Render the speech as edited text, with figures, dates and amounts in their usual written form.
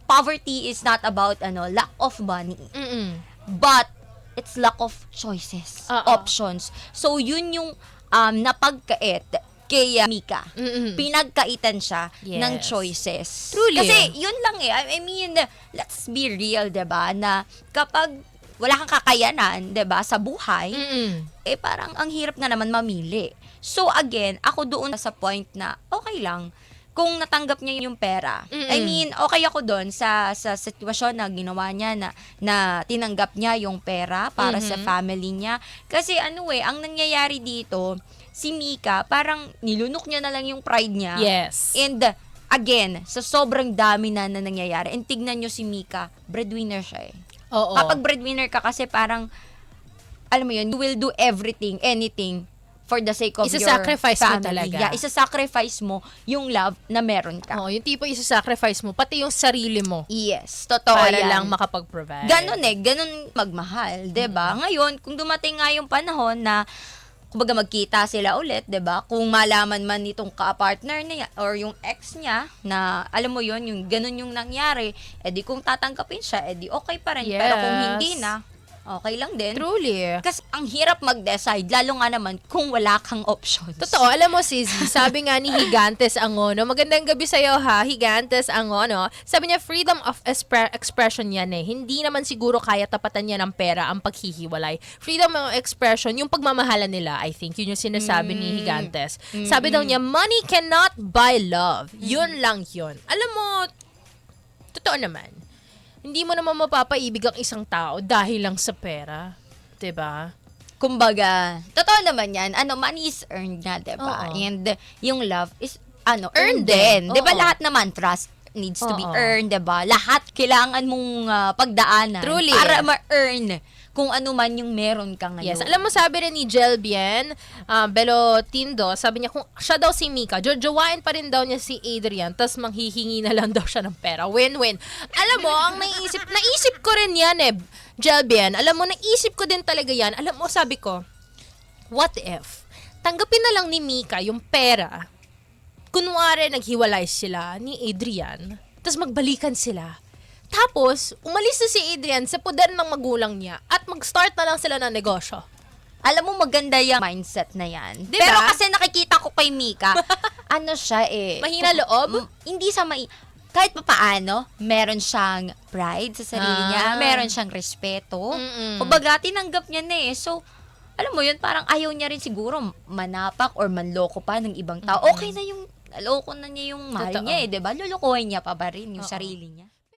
poverty is not about lack of money. But it's lack of choices, options. So yun yung napagkait kay Mika. Pinagkaitan siya ng choices. Truly. Kasi yun lang I mean, let's be real, 'di ba? Na kapag wala kang kakayanan, 'di ba, sa buhay, parang ang hirap nga naman mamili. So again, ako doon sa point na okay lang kung natanggap niya yung pera. I mean, okay ako doon sa sitwasyon na ginawa niya na tinanggap niya yung pera para sa family niya. Kasi ang nangyayari dito, si Mika, parang nilunok niya na lang yung pride niya. Yes. And again, sa sobrang dami na nangyayari, and tignan nyo si Mika, breadwinner siya Oo. Kapag breadwinner ka kasi parang, alam mo yun, you will do everything, anything, for the sake of your Isa-sacrifice mo family. talaga. Yeah, isa-sacrifice mo yung love na meron ka. Yung tipo isa-sacrifice mo, pati yung sarili mo. Yes, totoo Para yan. lang makapag-provide. Ganun magmahal, 'di ba? Ngayon, kung dumating nga yung panahon na kumbaga magkita sila ulit, 'di ba? Kung malaman man nitong ka-partner niya or yung ex niya na alam mo yon, yung ganun yung nangyari, edi kung tatanggapin siya, edi okay pa rin. Yes. Pero kung hindi na, okay lang din. Truly. Kasi ang hirap mag-decide, lalo nga naman kung wala kang options. Totoo, alam mo sis, sabi nga ni Higantes Angono, magandang gabi sa'yo ha, Higantes Angono, sabi niya freedom of expression yan hindi naman siguro kaya tapatan niya ng pera ang paghihiwalay. Freedom of expression, yung pagmamahalan nila, I think, yun yung sinasabi ni Higantes. Sabi daw niya, money cannot buy love. Yun lang yun. Alam mo, totoo naman. Hindi mo naman mapapaibig ang isang tao dahil lang sa pera. 'Di ba? Kumbaga, totoo naman yan. Money is earned nga, diba? Oo. And yung love is, earned din. din. Diba Oo. lahat naman, trust needs to be Oo. earned, diba? Lahat kailangan mong pagdaanan. Truly. Para ma-earn kung ano man yung meron ka ngayon. Yes. Alam mo, sabi rin ni Jelbien Belotindo, sabi niya, kung siya daw si Mika, jojowain pa rin daw niya si Adrian, tas manghihingi na lang daw siya ng pera. Win-win. Alam mo, ang naisip ko rin yan Jelbien. Alam mo, naisip ko din talaga yan. Alam mo, sabi ko, what if, tanggapin na lang ni Mika yung pera, kunwari naghiwalay sila ni Adrian, tas magbalikan sila. Tapos, umalis na si Adrian sa poder ng magulang niya at mag-start na lang sila ng negosyo. Alam mo, maganda yung mindset na yan. Diba? Pero kasi nakikita ko kay Mika, siya Mahina loob? Hindi sa kahit papaano, meron siyang pride sa sarili niya, meron siyang respeto. Kumbaga, tinanggap niya na So, alam mo yun, parang ayaw niya rin siguro manapak or manloko pa ng ibang tao. Okay na yung, naloko na niya yung mahal Totoo. niya diba? Lulukuhin niya pa ba rin yung sarili niya?